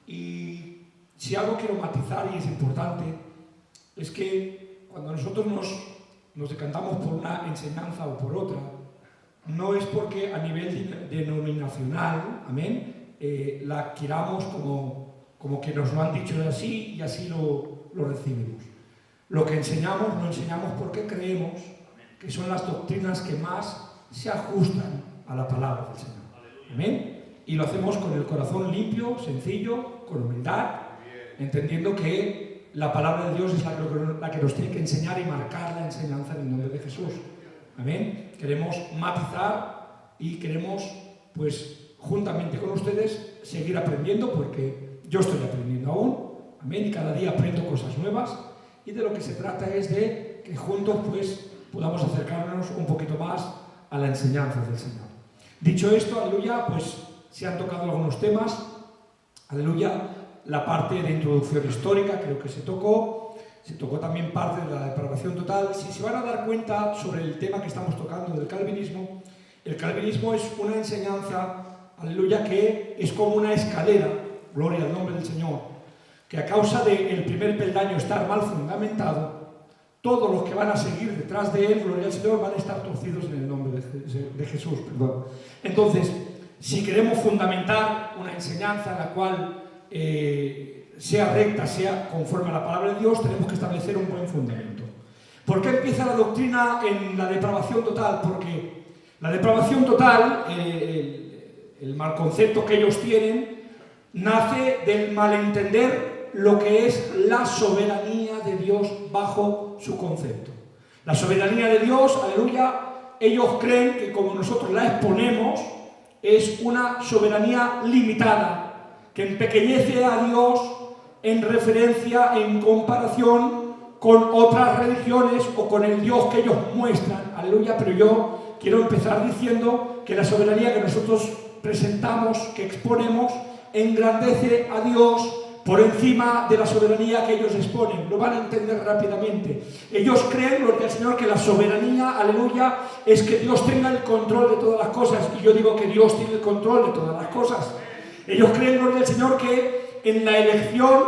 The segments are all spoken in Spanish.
Y si algo quiero matizar y es importante, es que cuando nosotros nos decantamos por una enseñanza o por otra, no es porque a nivel denominacional, amén, la queramos como que nos lo han dicho así y así lo recibimos. Lo que enseñamos, lo enseñamos porque creemos que son las doctrinas que más se ajustan a la palabra del Señor. Amén. Y lo hacemos con el corazón limpio, sencillo, con humildad, entendiendo que la palabra de Dios es la que nos tiene que enseñar y marcar la enseñanza en el nombre de Jesús. Amén. Queremos matizar y queremos, pues, juntamente con ustedes, seguir aprendiendo, porque yo estoy aprendiendo aún. Amén. Y cada día aprendo cosas nuevas. Y de lo que se trata es de que juntos, pues, podamos acercarnos un poquito más a la enseñanza del Señor. Dicho esto, aleluya, pues se han tocado algunos temas. Aleluya, la parte de introducción histórica creo que se tocó también parte de la depravación total. Si se van a dar cuenta sobre el tema que estamos tocando del calvinismo, el calvinismo es una enseñanza, aleluya, que es como una escalera, gloria al nombre del Señor, que a causa del primer peldaño estar mal fundamentado, todos los que van a seguir detrás de él, gloria al Señor, van a estar torcidos en el nombre de Jesús. Perdón. Entonces, si queremos fundamentar una enseñanza en la cual sea recta, sea conforme a la palabra de Dios, tenemos que establecer un buen fundamento. ¿Por qué empieza la doctrina en la depravación total? Porque la depravación total, el mal concepto que ellos tienen, nace del malentender lo que es la soberanía de Dios bajo su concepto. La soberanía de Dios, aleluya, ellos creen que como nosotros la exponemos, es una soberanía limitada, que empequeñece a Dios en referencia, en comparación con otras religiones o con el Dios que ellos muestran, aleluya. Pero yo quiero empezar diciendo que la soberanía que nosotros presentamos, que exponemos, engrandece a Dios por encima de la soberanía que ellos exponen. Lo van a entender rápidamente. Ellos creen, gloria al Señor, que la soberanía, aleluya, es que Dios tenga el control de todas las cosas. Y yo digo que Dios tiene el control de todas las cosas. Ellos creen, gloria al Señor, que en la elección,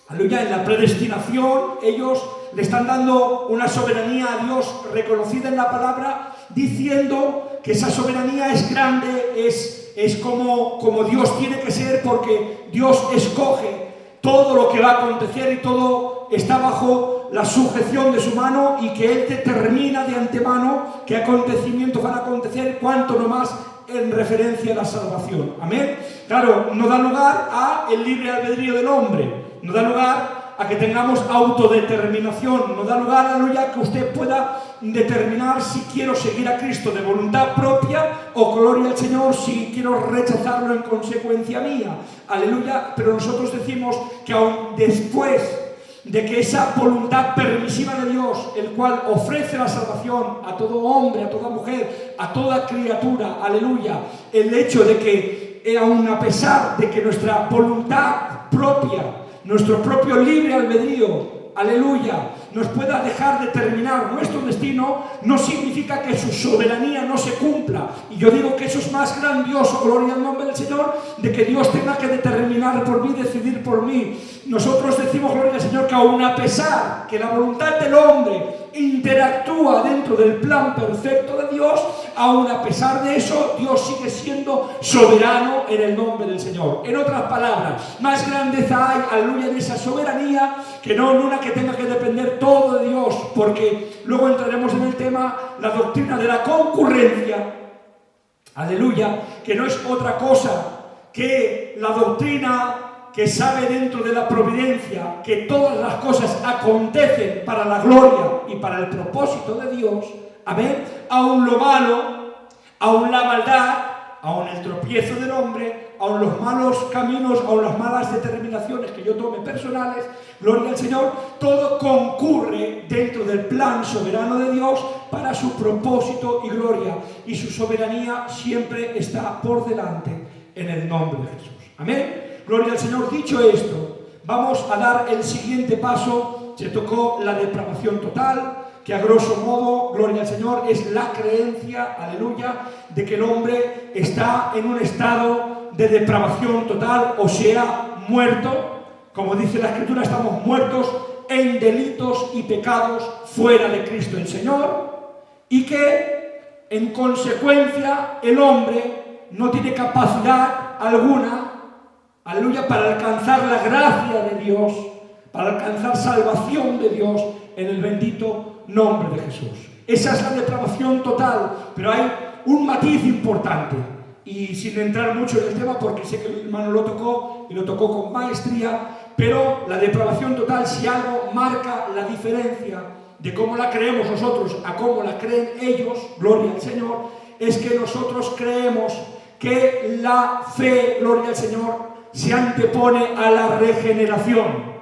aleluya, en la predestinación, ellos le están dando una soberanía a Dios reconocida en la palabra, diciendo que esa soberanía es grande, es como Dios tiene que ser, porque Dios escoge todo lo que va a acontecer y todo está bajo la sujeción de su mano, y que Él determina de antemano qué acontecimientos van a acontecer, cuanto no más en referencia a la salvación. Amén. Claro, no da lugar a el libre albedrío del hombre, no da lugar a que tengamos autodeterminación, no da lugar, aleluya, que usted pueda determinar si quiero seguir a Cristo de voluntad propia o, gloria al Señor, si quiero rechazarlo en consecuencia mía, aleluya. Pero nosotros decimos que aun después de que esa voluntad permisiva de Dios, el cual ofrece la salvación a todo hombre, a toda mujer, a toda criatura, aleluya, el hecho de que aun a pesar de que nuestra voluntad propia, nuestro propio libre albedrío, aleluya, nos pueda dejar determinar nuestro destino, no significa que su soberanía no se cumpla. Y yo digo que eso es más grandioso, gloria al nombre del Señor, de que Dios tenga que determinar por mí, decidir por mí. Nosotros decimos, gloria al Señor, que aun a pesar que la voluntad del hombre interactúa dentro del plan perfecto de Dios, aun a pesar de eso, Dios sigue siendo soberano en el nombre del Señor. En otras palabras, más grandeza hay, aleluya, en esa soberanía, que no en una que tenga que depender todo de Dios, porque luego entraremos en el tema, la doctrina de la concurrencia, aleluya, que no es otra cosa que la doctrina que sabe dentro de la providencia que todas las cosas acontecen para la gloria y para el propósito de Dios. Amén. Aun lo malo, aun la maldad, aun el tropiezo del hombre, aun los malos caminos, aun las malas determinaciones que yo tome personales, gloria al Señor, todo concurre dentro del plan soberano de Dios para su propósito y gloria, y su soberanía siempre está por delante en el nombre de Jesús. Amén. Gloria al Señor. Dicho esto, vamos a dar el siguiente paso. Se tocó la depravación total, que a grosso modo, gloria al Señor, es la creencia, aleluya, de que el hombre está en un estado de depravación total, o sea, muerto. Como dice la Escritura, estamos muertos en delitos y pecados fuera de Cristo el Señor, y que, en consecuencia, el hombre no tiene capacidad alguna, aleluya, para alcanzar la gracia de Dios, para alcanzar salvación de Dios en el bendito nombre de Jesús. Esa es la depravación total, pero hay un matiz importante, y sin entrar mucho en el tema porque sé que el hermano lo tocó y lo tocó con maestría, pero la depravación total, si algo marca la diferencia de cómo la creemos nosotros a cómo la creen ellos, gloria al Señor, es que nosotros creemos que la fe, gloria al Señor, se antepone a la regeneración.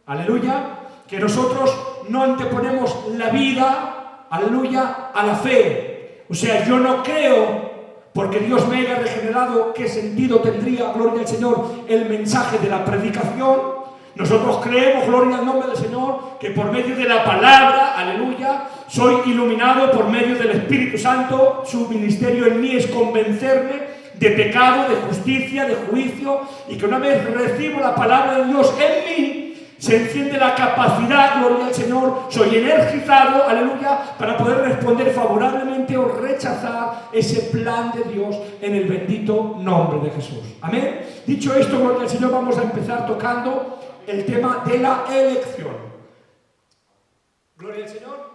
Aleluya. Que nosotros no anteponemos la vida, aleluya, a la fe. O sea, yo no creo, porque Dios me haya regenerado, ¿qué sentido tendría, gloria al Señor, el mensaje de la predicación? Nosotros creemos, gloria al nombre del Señor, que por medio de la palabra, aleluya, soy iluminado por medio del Espíritu Santo. Su ministerio en mí es convencerme de pecado, de justicia, de juicio, y que una vez recibo la palabra de Dios en mí, se enciende la capacidad, gloria al Señor, soy energizado, aleluya, para poder responder favorablemente o rechazar ese plan de Dios en el bendito nombre de Jesús. Amén. Dicho esto, gloria al Señor, vamos a empezar tocando el tema de la elección. Gloria al Señor.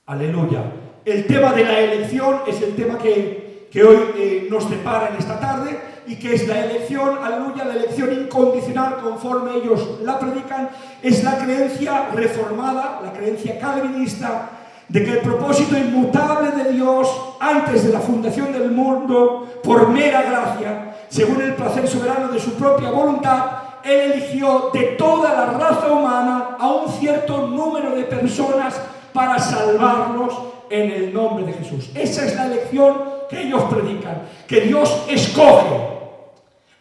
Aleluya. El tema de la elección es el tema que hoy nos depara en esta tarde, y que es la elección, aleluya, la elección incondicional conforme ellos la predican. Es la creencia reformada, la creencia calvinista, de que el propósito inmutable de Dios antes de la fundación del mundo, por mera gracia, según el placer soberano de su propia voluntad, Él eligió de toda la raza humana a un cierto número de personas para salvarlos en el nombre de Jesús. Esa es la elección que ellos predican, que Dios escoge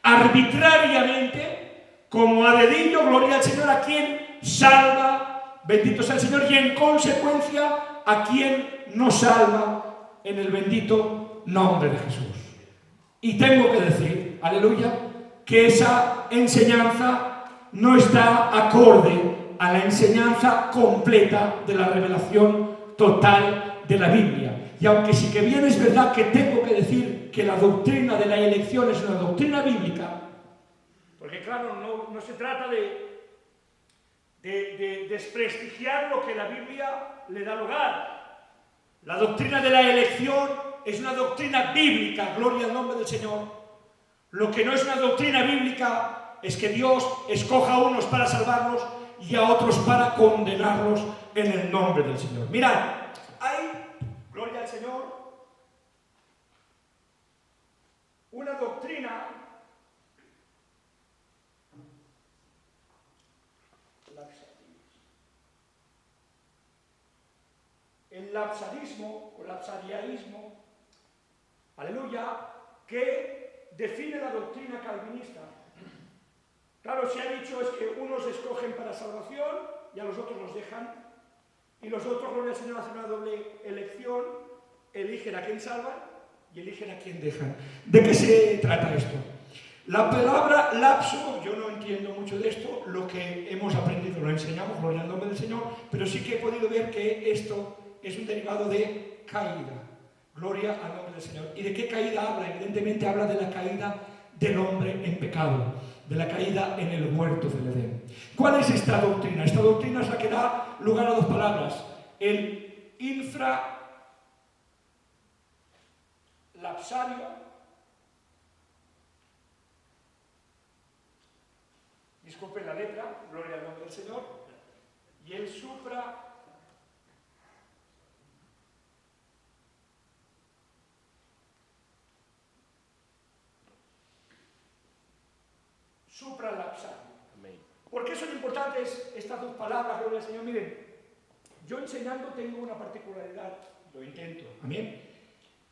arbitrariamente, como a dedillo, gloria al Señor, a quien salva, bendito sea el Señor, y en consecuencia a quien no salva en el bendito nombre de Jesús. Y tengo que decir, aleluya, que esa enseñanza no está acorde a la enseñanza completa de la revelación total de la Biblia. Y aunque sí que bien es verdad que tengo que decir que la doctrina de la elección es una doctrina bíblica, porque claro, no se trata de desprestigiar lo que la Biblia le da lugar. La doctrina de la elección es una doctrina bíblica, gloria al nombre del Señor. Lo que no es una doctrina bíblica es que Dios escoja a unos para salvarlos y a otros para condenarlos en el nombre del Señor. Mirad, hay, gloria al Señor, una doctrina, el lapsadismo o lapsarianismo, aleluya, que define la doctrina calvinista. Claro, se ha dicho es que unos escogen para salvación y a los otros los dejan, y los otros, gloria al Señor, hacen una doble elección, eligen a quien salvan y eligen a quien dejan. ¿De qué se trata esto? La palabra lapso, yo no entiendo mucho de esto, lo que hemos aprendido lo enseñamos, gloria al nombre del Señor, pero sí que he podido ver que esto es un derivado de caída. Gloria al nombre del Señor. ¿Y de qué caída habla? Evidentemente habla de la caída del hombre en pecado, de la caída en el huerto del Edén. ¿Cuál es esta doctrina? Esta doctrina es la que da lugar a dos palabras: el infralapsario, disculpen la letra, gloria al nombre del Señor, y el supra. importante estas dos palabras, gloria al Señor. Miren, yo enseñando tengo una particularidad, lo intento, amén.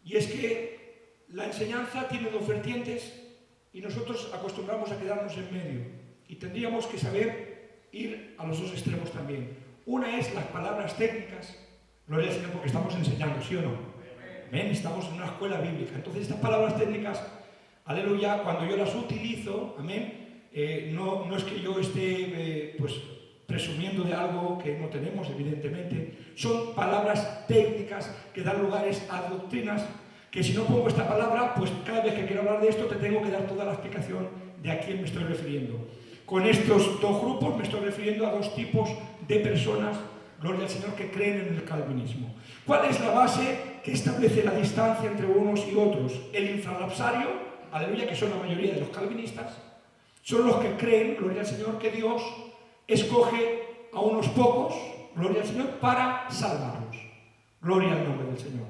Y es que la enseñanza tiene dos vertientes y nosotros acostumbramos a quedarnos en medio. Y tendríamos que saber ir a los dos extremos también. Una es las palabras técnicas, gloria al Señor, porque estamos enseñando, ¿sí o no? Amén. Estamos en una escuela bíblica. Entonces estas palabras técnicas, aleluya, cuando yo las utilizo, amén, no es que yo esté pues presumiendo de algo que no tenemos, evidentemente. Son palabras técnicas que dan lugares a doctrinas que si no pongo esta palabra, pues cada vez que quiero hablar de esto te tengo que dar toda la explicación de a quién me estoy refiriendo. Con estos dos grupos me estoy refiriendo a dos tipos de personas, gloria al Señor, que creen en el calvinismo. ¿Cuál es la base que establece la distancia entre unos y otros? El infralapsario, aleluya, que son la mayoría de los calvinistas, son los que creen, gloria al Señor, que Dios escoge a unos pocos, gloria al Señor, para salvarlos. Gloria al nombre del Señor.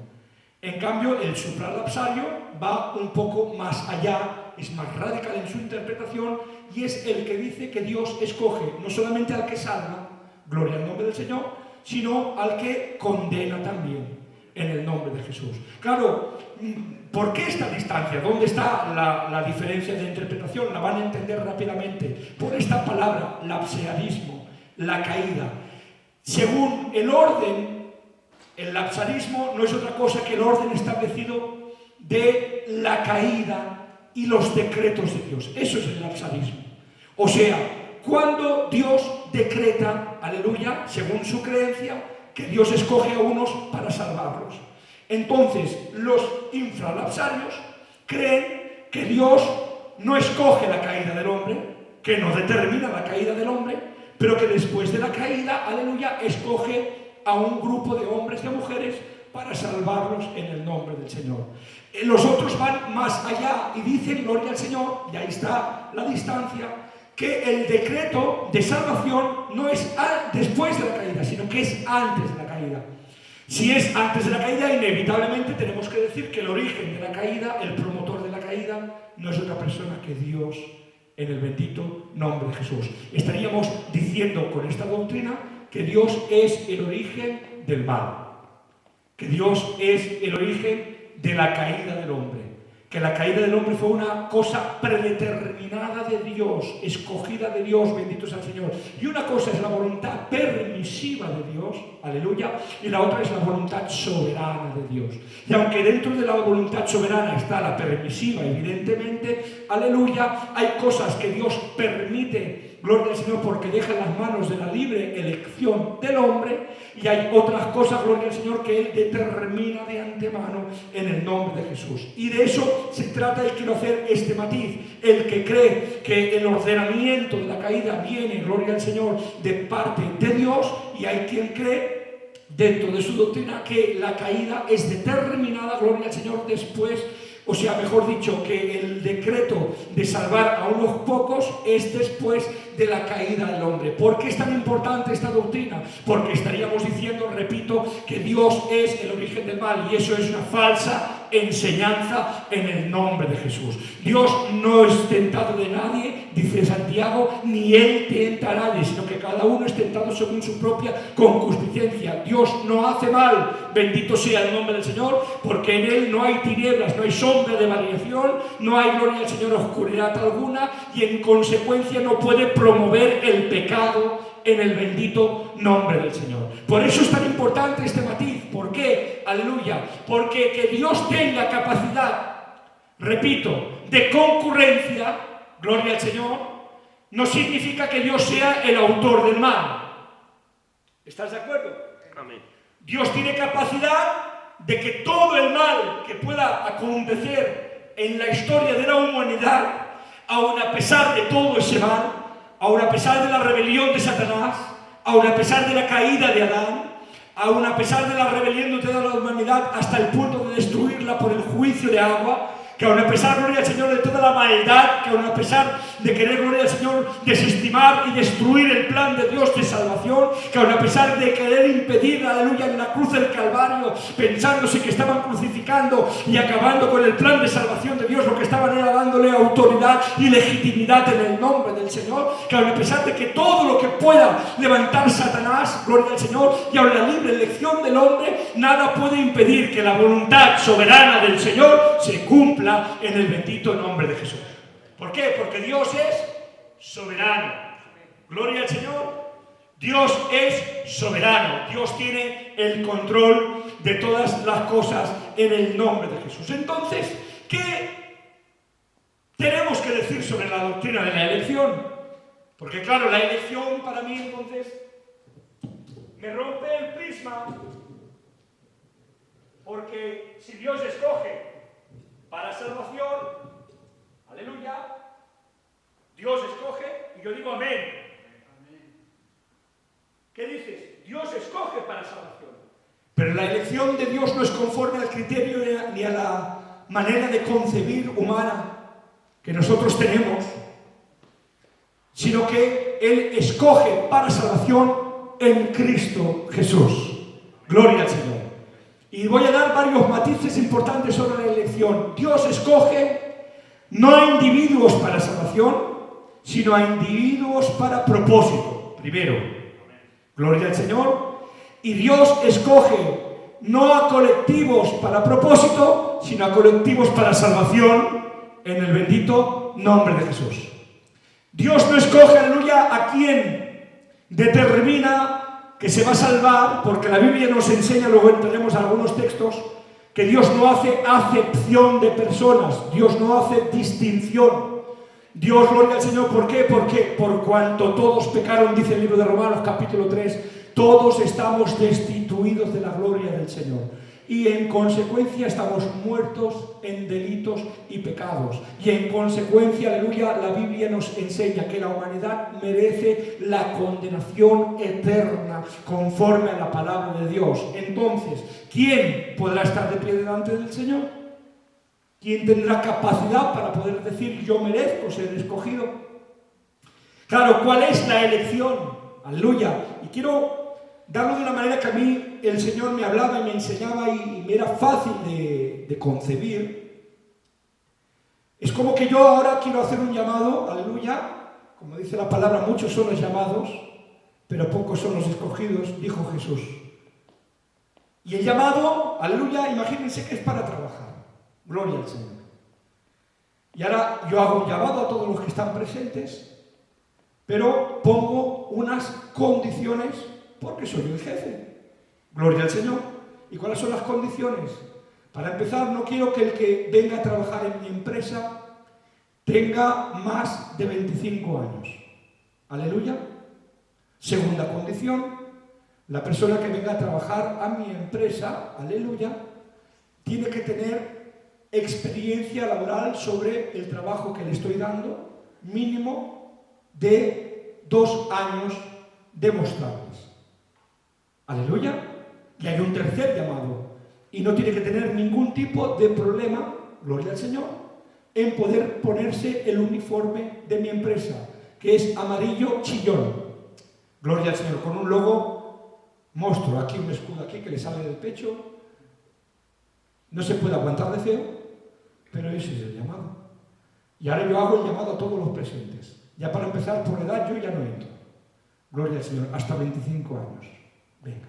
En cambio, el supralapsario va un poco más allá, es más radical en su interpretación y es el que dice que Dios escoge no solamente al que salva, gloria al nombre del Señor, sino al que condena también, en el nombre de Jesús. Claro, ¿por qué esta distancia? ¿Dónde está la diferencia de interpretación? La van a entender rápidamente. Por esta palabra, lapsearismo, la caída. Según el orden, el lapsarismo no es otra cosa que el orden establecido de la caída y los decretos de Dios. Eso es el lapsarismo. O sea, cuando Dios decreta, aleluya, según su creencia, que Dios escoge a unos para salvarlos. Entonces, los infralapsarios creen que Dios no escoge la caída del hombre, que no determina la caída del hombre, pero que después de la caída, aleluya, escoge a un grupo de hombres y de mujeres para salvarlos en el nombre del Señor. Los otros van más allá y dicen, gloria al Señor, y ahí está la distancia, que el decreto de salvación no es después de la caída, sino que es antes de la caída. Si es antes de la caída, inevitablemente tenemos que decir que el origen de la caída, el promotor de la caída, no es otra persona que Dios, en el bendito nombre de Jesús. Estaríamos diciendo con esta doctrina que Dios es el origen del mal, que Dios es el origen de la caída del hombre, que la caída del hombre fue una cosa predeterminada de Dios, escogida de Dios, bendito sea el Señor. Y una cosa es la voluntad permisiva de Dios, aleluya, y la otra es la voluntad soberana de Dios. Y aunque dentro de la voluntad soberana está la permisiva, evidentemente, aleluya, hay cosas que Dios permite, gloria al Señor, porque deja en las manos de la libre elección del hombre, y hay otras cosas, gloria al Señor, que Él determina de antemano en el nombre de Jesús. Y de eso se trata, y quiero hacer este matiz. El que cree que el ordenamiento de la caída viene, gloria al Señor, de parte de Dios, y hay quien cree dentro de su doctrina que la caída es determinada, gloria al Señor, después. O sea, mejor dicho, que el decreto de salvar a unos pocos es después de la caída del hombre. ¿Por qué es tan importante esta doctrina? Porque estaríamos diciendo, repito, que Dios es el origen del mal, y eso es una falsa enseñanza en el nombre de Jesús. Dios no es tentado de nadie, dice Santiago, ni Él tienta a nadie, sino que cada uno es tentado según su propia concupiscencia. Dios no hace mal, bendito sea el nombre del Señor, porque en Él no hay tinieblas, no hay sombra de variación, no hay, gloria al Señor, oscuridad alguna, y en consecuencia no puede promover el pecado en el bendito nombre del Señor. Por eso es tan importante este matiz. ¿Por qué? Aleluya. Porque que Dios tenga capacidad, repito, de concurrencia, gloria al Señor, no significa que Dios sea el autor del mal. ¿Estás de acuerdo? Amén. Dios tiene capacidad de que todo el mal que pueda acontecer en la historia de la humanidad, aun a pesar de todo ese mal, aun a pesar de la rebelión de Satanás, aun a pesar de la caída de Adán, aun a pesar de la rebelión de toda la humanidad hasta el punto de destruirla por el juicio de agua, que aun a pesar, gloria al Señor, de toda la maldad, que aun a pesar de querer, gloria al Señor, desestimar y destruir el plan de Dios de salvación, salvación, que aun a pesar de querer impedir, aleluya, en la cruz del Calvario, pensándose que estaban crucificando y acabando con el plan de salvación de Dios, lo que estaban era dándole autoridad y legitimidad en el nombre del Señor, que aun a pesar de que todo lo que pueda levantar Satanás, gloria al Señor, y aun la libre elección del hombre, nada puede impedir que la voluntad soberana del Señor se cumpla en el bendito nombre de Jesús. ¿Por qué? Porque Dios es soberano. Gloria al Señor. Dios es soberano. Dios tiene el control de todas las cosas en el nombre de Jesús. Entonces, ¿qué tenemos que decir sobre la doctrina de la elección? Porque claro, la elección para mí entonces me rompe el prisma, porque si Dios escoge para salvación, aleluya, Dios escoge, y yo digo amén. ¿Qué dices? Dios escoge para salvación. Pero la elección de Dios no es conforme al criterio ni a la manera de concebir humana que nosotros tenemos, sino que Él escoge para salvación en Cristo Jesús. Gloria al Señor. Y voy a dar varios matices importantes sobre la elección. Dios escoge no a individuos para salvación, sino a individuos para propósito. Primero, gloria al Señor. Y Dios escoge no a colectivos para propósito, sino a colectivos para salvación en el bendito nombre de Jesús. Dios no escoge, aleluya, a quien determina que se va a salvar, porque la Biblia nos enseña, luego entraremos a algunos textos, que Dios no hace acepción de personas, Dios no hace distinción. Dios, gloria al Señor, ¿por qué? Porque por cuanto todos pecaron, dice el libro de Romanos capítulo 3, todos estamos destituidos de la gloria del Señor. Y en consecuencia estamos muertos en delitos y pecados. Y en consecuencia, aleluya, la Biblia nos enseña que la humanidad merece la condenación eterna conforme a la palabra de Dios. Entonces, ¿quién podrá estar de pie delante del Señor? ¿Quién tendrá capacidad para poder decir yo merezco ser escogido? Claro, ¿cuál es la elección? Aleluya. Y quiero darlo de una manera que a mí el Señor me hablaba y me enseñaba y me era fácil de concebir. Es como que yo ahora quiero hacer un llamado, aleluya, como dice la palabra, muchos son los llamados, pero pocos son los escogidos, dijo Jesús. Y el llamado, aleluya, imagínense que es para trabajar. Gloria al Señor. Y ahora yo hago un llamado a todos los que están presentes, pero pongo unas condiciones porque soy el jefe. Gloria al Señor. ¿Y cuáles son las condiciones? Para empezar, no quiero que el que venga a trabajar en mi empresa tenga más de 25 años. Aleluya. Segunda condición, la persona que venga a trabajar a mi empresa, aleluya, tiene que tener experiencia laboral sobre el trabajo que le estoy dando, mínimo de 2 años demostrables. Aleluya. Y hay un tercer llamado. Y no tiene que tener ningún tipo de problema, gloria al Señor, en poder ponerse el uniforme de mi empresa, que es amarillo chillón. Gloria al Señor, con un logo monstruo, aquí un escudo aquí que le sale del pecho. No se puede aguantar de feo, pero ese es el llamado. Y ahora yo hago el llamado a todos los presentes. Ya para empezar, por edad, yo ya no entro. Gloria al Señor, hasta 25 años. Venga,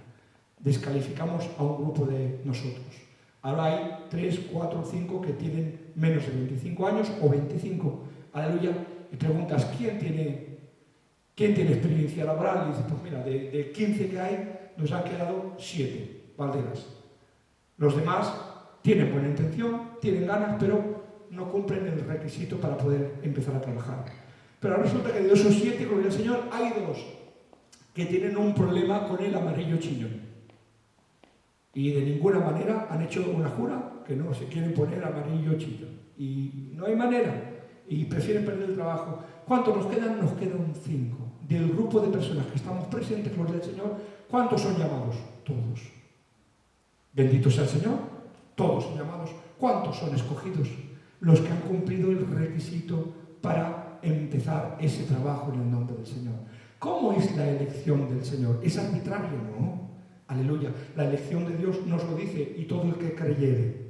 descalificamos a un grupo de nosotros. Ahora hay 3, 4, 5 que tienen menos de 25 años o 25. Aleluya. Y preguntas, ¿quién tiene experiencia laboral? Y dices, pues mira, de 15 que hay, nos han quedado 7 Valderas. Los demás tienen buena intención, tienen ganas, pero no cumplen el requisito para poder empezar a trabajar. Pero resulta que de esos 7, gloria al Señor, hay 2 que tienen un problema con el amarillo chillón. Y de ninguna manera han hecho una jura que no se quieren poner amarillo chillón. Y no hay manera. Y prefieren perder el trabajo. ¿Cuántos nos quedan? Nos quedan 5. Del grupo de personas que estamos presentes, gloria al Señor, ¿cuántos son llamados? Todos. Bendito sea el Señor. Todos son llamados. ¿Cuántos son escogidos? Los que han cumplido el requisito para empezar ese trabajo en el nombre del Señor. ¿Cómo es la elección del Señor? ¿Es arbitraria? No. Aleluya. La elección de Dios nos lo dice, y todo el que creyere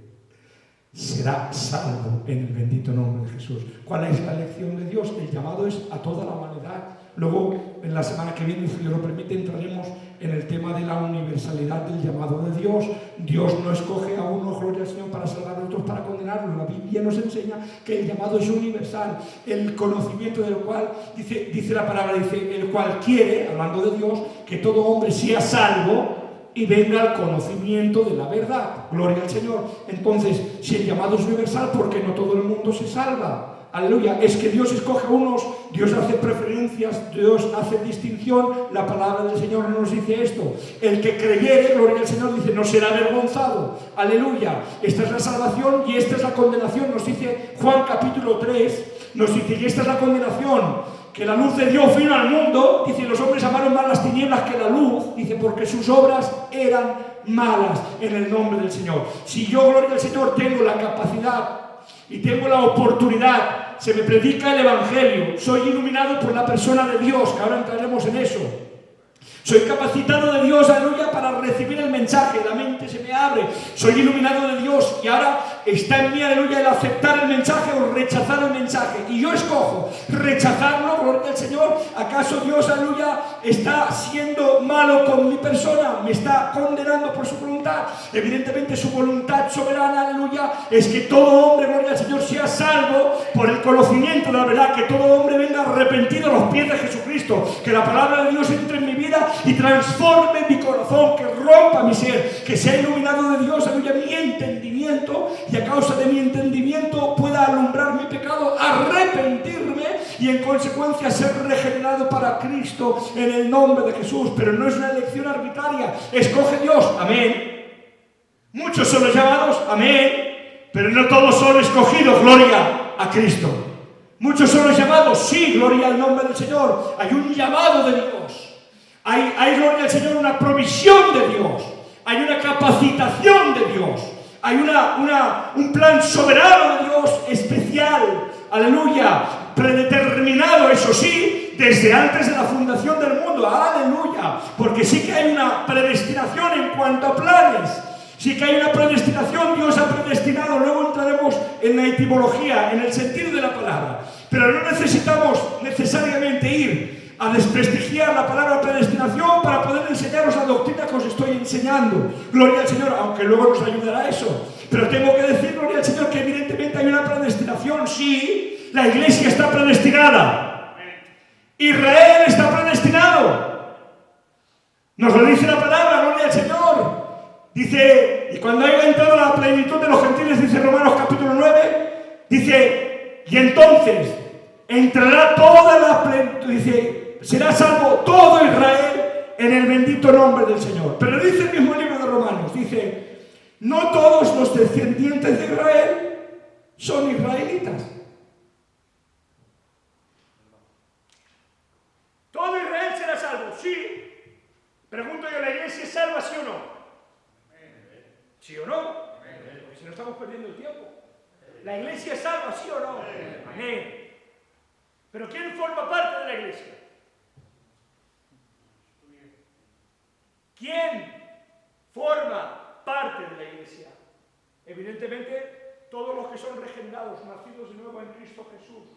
será salvo en el bendito nombre de Jesús. ¿Cuál es la elección de Dios? El llamado es a toda la humanidad. Luego, en la semana que viene, si Dios lo permite, entraremos en el tema de la universalidad del llamado de Dios. Dios no escoge a uno, gloria al Señor, para salvar a otros, para condenarlos. La Biblia nos enseña que el llamado es universal. El conocimiento del cual, dice la palabra, dice, el cual quiere, hablando de Dios, que todo hombre sea salvo y venga al conocimiento de la verdad. Gloria al Señor. Entonces, si el llamado es universal, ¿por qué no todo el mundo se salva? Aleluya. Es que Dios escoge a unos, Dios hace preferencias, Dios hace distinción. La palabra del Señor nos dice esto. El que creyere, gloria al Señor, dice, no será avergonzado. Aleluya. Esta es la salvación y esta es la condenación. Nos dice Juan capítulo 3, nos dice, y esta es la condenación, que la luz de Dios vino al mundo, dice, los hombres amaron más las tinieblas que la luz, dice, porque sus obras eran malas, en el nombre del Señor. Si yo, gloria al Señor, tengo la capacidad y tengo la oportunidad, se me predica el Evangelio, soy iluminado por la persona de Dios, que ahora entraremos en eso. Soy capacitado de Dios, aleluya, para recibir el mensaje, la mente se me abre, soy iluminado de Dios y ahora está en mí, aleluya, el aceptar el mensaje o rechazar el mensaje. Y yo escojo rechazarlo, gloria al Señor. ¿Acaso Dios, aleluya, está siendo malo con mi persona? ¿Me está condenando por su voluntad? Evidentemente su voluntad soberana, aleluya, es que todo hombre, gloria al Señor, sea salvo por el conocimiento de la verdad, que todo hombre venga arrepentido a los pies de Jesucristo, que la palabra de Dios entre en mi vida y transforme mi corazón, que rompa mi ser, que sea iluminado de Dios, aleluya, mi entendimiento, y a causa de mi entendimiento pueda alumbrar mi pecado, arrepentirme y en consecuencia ser regenerado para Cristo en el nombre de Jesús. Pero no es una elección arbitraria, escoge Dios, amén. Muchos son los llamados, amén, pero no todos son escogidos, gloria a Cristo. Muchos son los llamados, sí, gloria al nombre del Señor. Hay un llamado de Dios. Hay, gloria al Señor, una provisión de Dios. Hay una capacitación de Dios. Hay un plan soberano de Dios especial. Aleluya. Predeterminado, eso sí, desde antes de la fundación del mundo. Aleluya. Porque sí que hay una predestinación en cuanto a planes. Sí que hay una predestinación, Dios ha predestinado. Luego entraremos en la etimología, en el sentido de la palabra. Pero no necesitamos necesariamente ir a desprestigiar la palabra predestinación para poder enseñaros la doctrina que os estoy enseñando. Gloria al Señor, aunque luego nos ayudará eso. Pero tengo que decir, gloria al Señor, que evidentemente hay una predestinación. Sí, la iglesia está predestinada. Israel está predestinado. Nos lo dice la palabra, gloria al Señor. Dice, y cuando haya entrado la plenitud de los gentiles, dice Romanos capítulo 9, dice, y entonces entrará toda la plenitud, dice, será salvo todo Israel en el bendito nombre del Señor. Pero dice el mismo libro de Romanos, dice, no todos los descendientes de Israel son israelitas. ¿Todo Israel será salvo? Sí. Pregunto yo, ¿la iglesia es salva, sí o no? ¿Sí o no? Porque si no estamos perdiendo el tiempo. ¿La iglesia es salva, sí o no? Amén. ¿Pero quién forma parte de la iglesia? ¿Quién forma parte de la iglesia? Evidentemente, todos los que son regenerados, nacidos de nuevo en Cristo Jesús.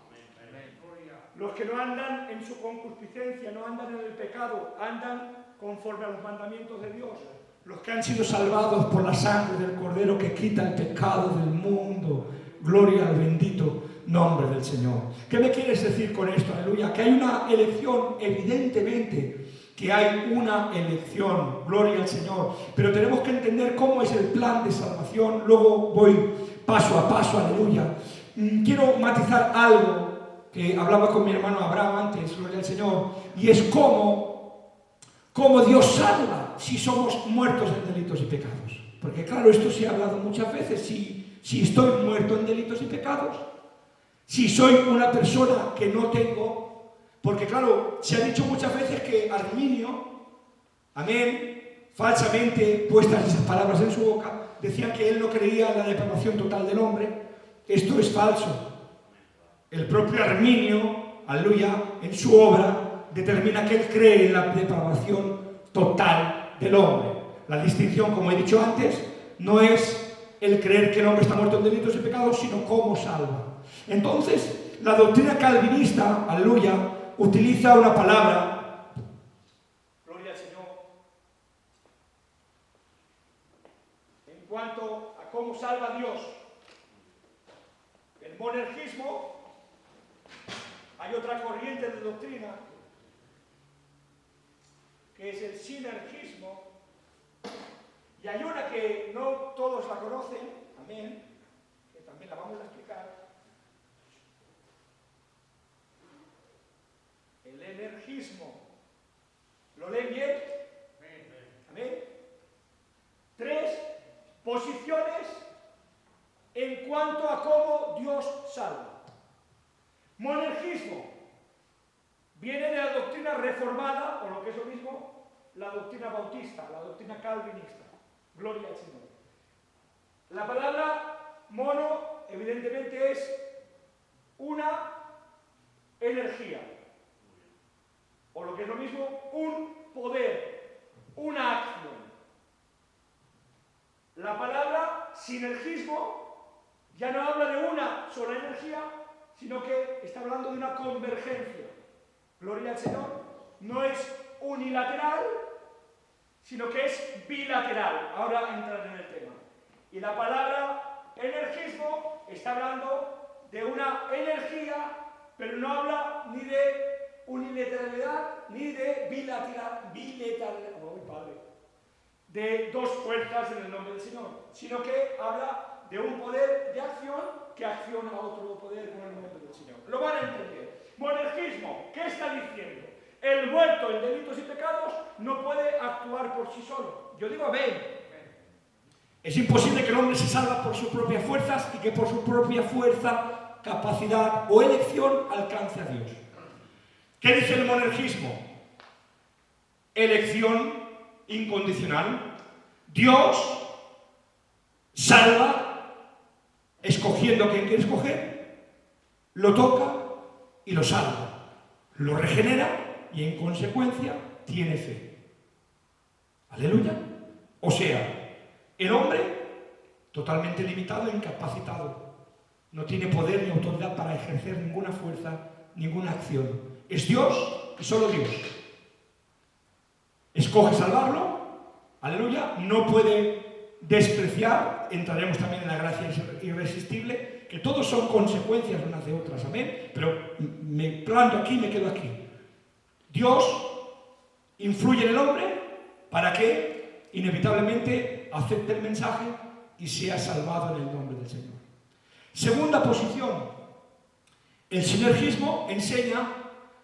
Los que no andan en su concupiscencia, no andan en el pecado, andan conforme a los mandamientos de Dios. Los que han sido salvados por la sangre del Cordero que quita el pecado del mundo. Gloria al bendito nombre del Señor. ¿Qué me quieres decir con esto? Aleluya. Que hay una elección, evidentemente que hay una elección. Gloria al Señor. Pero tenemos que entender cómo es el plan de salvación. Luego voy paso a paso. Aleluya. Quiero matizar algo que hablaba con mi hermano Abraham antes. Gloria al Señor. Y es cómo Dios salva si somos muertos en delitos y pecados. Porque claro, esto se ha hablado muchas veces. Si estoy muerto en delitos y pecados, si soy una persona que no tengo, porque claro, se ha dicho muchas veces que Arminio, amén, falsamente puestas esas palabras en su boca, decía que él no creía en la depravación total del hombre. Esto es falso. El propio Arminio, aleluya, en su obra, determina que él cree en la depravación total del hombre. La distinción, como he dicho antes, no es el creer que el hombre está muerto en delitos y pecados, sino cómo salva. Entonces, la doctrina calvinista, aleluya, utiliza una palabra, gloria al Señor, en cuanto a cómo salva Dios. El monergismo, hay otra corriente de doctrina, que es el sinergismo, y hay una que no todos la conocen, amén, que también la vamos a explicar. El energismo. ¿Lo leen bien? Amén. 3 posiciones en cuanto a cómo Dios salva. Monergismo viene de la doctrina reformada, o lo que es lo mismo, la doctrina bautista, la doctrina calvinista. Gloria al Señor. La palabra mono, evidentemente, es una energía, o lo que es lo mismo, un poder, una acción. La palabra sinergismo ya no habla de una sola energía, sino que está hablando de una convergencia. Gloria al Señor. No es unilateral, sino que es bilateral. Ahora entraré en el tema. Y la palabra energismo está hablando de una energía, pero no habla ni de unilateralidad ni de bilateralidad, de dos fuerzas en el nombre del Señor, sino que habla de un poder de acción que acciona a otro poder con el nombre del Señor. Lo van a entender. Monergismo, ¿qué está diciendo? El muerto en delitos y pecados no puede actuar por sí solo. Yo digo amén. Es imposible que el hombre se salva por sus propias fuerzas y que por su propia fuerza, capacidad o elección alcance a Dios. ¿Qué dice el monergismo? Elección incondicional. Dios salva escogiendo a quien quiere escoger, lo toca y lo salva, lo regenera y en consecuencia tiene fe. Aleluya. O sea, el hombre totalmente limitado e incapacitado, no tiene poder ni autoridad para ejercer ninguna fuerza, ninguna acción. Es Dios y solo Dios. Escoge salvarlo, aleluya, no puede despreciar, entraremos también en la gracia irresistible, que todos son consecuencias unas de otras, amén, pero me planto aquí, me quedo aquí. Dios influye en el hombre para que inevitablemente acepte el mensaje y sea salvado en el nombre del Señor. Segunda posición, el sinergismo enseña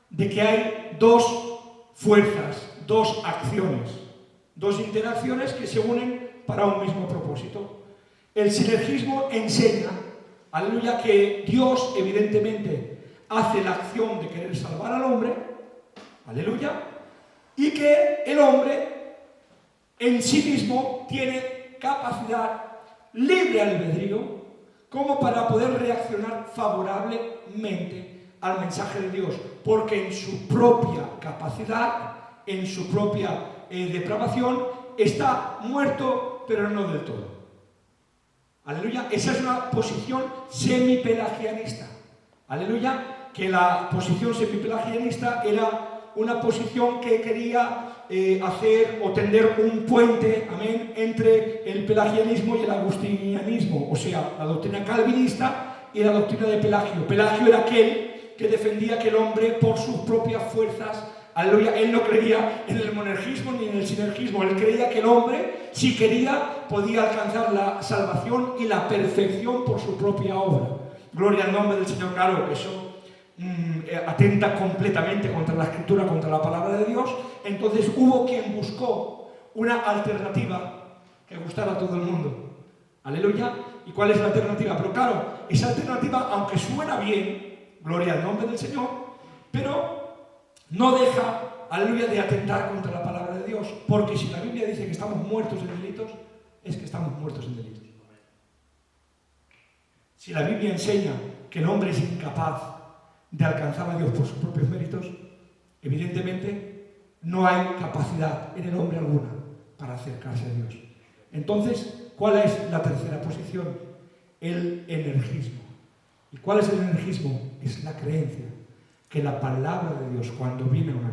de que hay dos fuerzas, dos acciones, dos interacciones que se unen para un mismo propósito. El sinergismo enseña, aleluya, que Dios evidentemente hace la acción de querer salvar al hombre, aleluya, y que el hombre en sí mismo tiene capacidad, libre albedrío, como para poder reaccionar favorablemente al mensaje de Dios, porque en su propia capacidad, en su propia depravación, está muerto, pero no del todo. Aleluya, esa es una posición semipelagianista. Aleluya, que la posición semipelagianista era una posición que quería hacer o tender un puente, amén, entre el pelagianismo y el agustinianismo, o sea, la doctrina calvinista y la doctrina de Pelagio. Pelagio era aquel que defendía que el hombre por sus propias fuerzas, aleluya, él no creía en el monergismo ni en el sinergismo, él creía que el hombre, si quería, podía alcanzar la salvación y la perfección por su propia obra. Gloria al nombre del Señor. Claro, eso atenta completamente contra la Escritura, contra la palabra de Dios. Entonces hubo quien buscó una alternativa que gustara a todo el mundo. Aleluya. ¿Y cuál es la alternativa? Pero claro, esa alternativa, aunque suena bien, gloria al nombre del Señor, pero no deja, aleluya, de atentar contra la palabra de Dios, porque si la Biblia dice que estamos muertos en delitos, es que estamos muertos en delitos. Si la Biblia enseña que el hombre es incapaz de alcanzar a Dios por sus propios méritos, evidentemente no hay capacidad en el hombre alguna para acercarse a Dios. Entonces, ¿cuál es la tercera posición? El energismo. ¿Y cuál es el energismo? Es la creencia que la palabra de Dios, cuando viene a una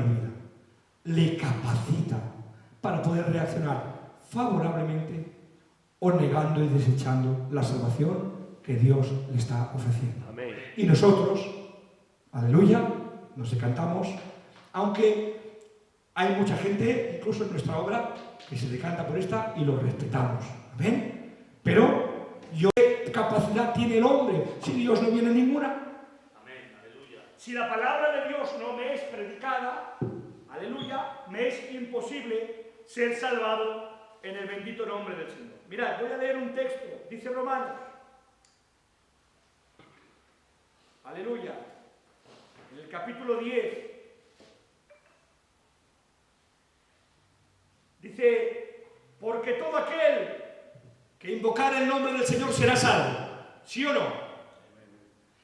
vida, le capacita para poder reaccionar favorablemente o negando y desechando la salvación que Dios le está ofreciendo. Amén. Y nosotros, aleluya, nos decantamos, aunque hay mucha gente, incluso en nuestra obra, que se decanta por esta y lo respetamos. Amén. Pero ¿qué capacidad tiene el hombre si Dios no viene ninguna? Amén. Aleluya. Si la palabra de Dios no me es predicada, aleluya, me es imposible ser salvado en el bendito nombre del Señor. Mirad, voy a leer un texto, dice Romanos, aleluya, en el capítulo 10, dice, porque todo aquel que invocar el nombre del Señor será salvo, ¿sí o no?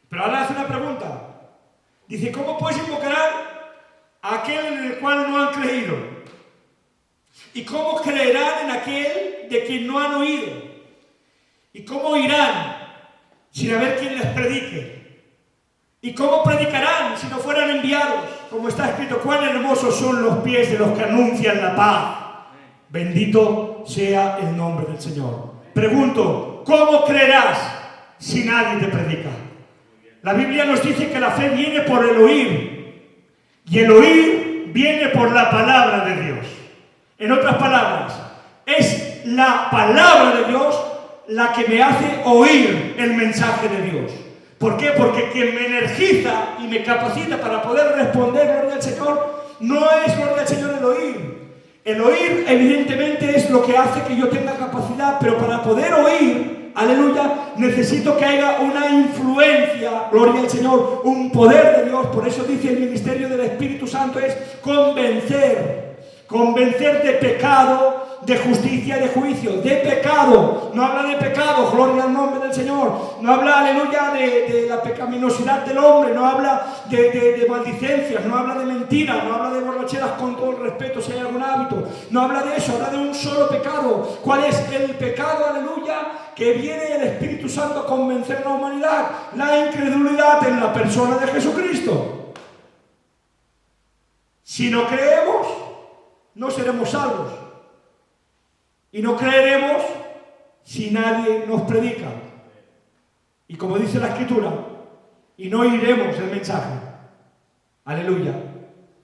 Pero ahora hace una pregunta, dice, ¿cómo puedes invocar a aquel en el cual no han creído? ¿Y cómo creerán en aquel de quien no han oído? ¿Y cómo irán sin haber quien les predique? ¿Y cómo predicarán si no fueran enviados? Como está escrito, cuán hermosos son los pies de los que anuncian la paz. Bendito sea el nombre del Señor. Pregunto, ¿cómo creerás si nadie te predica? La Biblia nos dice que la fe viene por el oír, y el oír viene por la palabra de Dios. En otras palabras, es la palabra de Dios la que me hace oír el mensaje de Dios. ¿Por qué? Porque quien me energiza y me capacita para poder responder, gloria al Señor, no es, gloria al Señor, el oír. El oír, evidentemente, es lo que hace que yo tenga capacidad, pero para poder oír, aleluya, necesito que haya una influencia, gloria al Señor, un poder de Dios. Por eso dice el ministerio del Espíritu Santo es convencer de pecado, de justicia y de juicio. De pecado, no habla de pecado, gloria al nombre del Señor. No habla, aleluya, de la pecaminosidad del hombre, no habla de maldicencias, no habla de mentiras, no habla de borracheras, con todo el respeto si hay algún hábito. No habla de eso, habla de un solo pecado. ¿Cuál es el pecado, aleluya? Que viene el Espíritu Santo a convencer a la humanidad. La incredulidad en la persona de Jesucristo. Si no creemos, no seremos salvos. Y no creeremos si nadie nos predica. Y como dice la Escritura, y no oiremos el mensaje, aleluya,